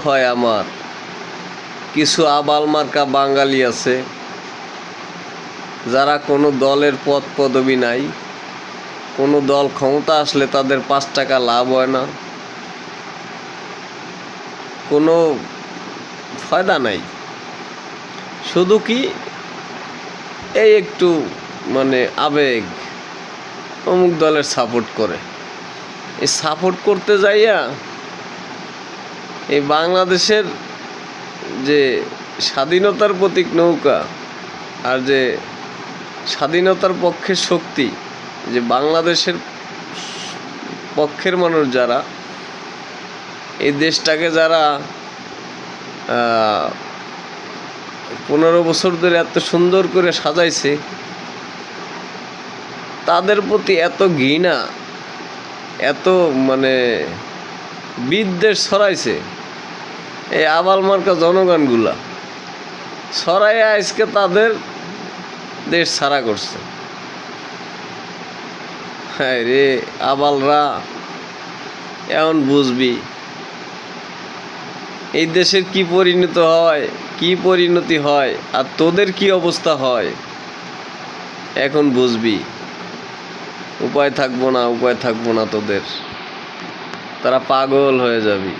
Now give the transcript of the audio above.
হয় আমার, কিছু আবাল মার্কা বাঙালি আছে যারা কোনো দলের পদ পদবি নাই, কোনো দল ক্ষমতা আসলে তাদের 5 টাকা লাভ হয় না, কোনো ফায়দা নাই। শুধু কি এই একটু মানে আবেগ, অমুক দলের সাপোর্ট করে। এই সাপোর্ট করতে যাইয়া এই বাংলাদেশের যে স্বাধীনতার প্রতীক নৌকা আর যে স্বাধীনতার পক্ষের শক্তি, যে বাংলাদেশের পক্ষের মানুষ যারা, এই দেশটাকে যারা 15 বছর ধরে এত সুন্দর করে সাজাইছে, তাদের প্রতি এত ঘৃণা, এত মানে বিদ্বেষ ছড়াইছে এই আবাল মার্কা জনগণগুলা, ছড়াইয়া আজকে তাদের দেশ ছাড়া করছে। হ্যাঁ রে আবালরা, এখন বুঝবি এই দেশের কি পরিণতি হয় আর তোদের কি অবস্থা হয়, এখন বুঝবি। উপায় থাকবো না তোদের, তারা পাগল হয়ে যাবি।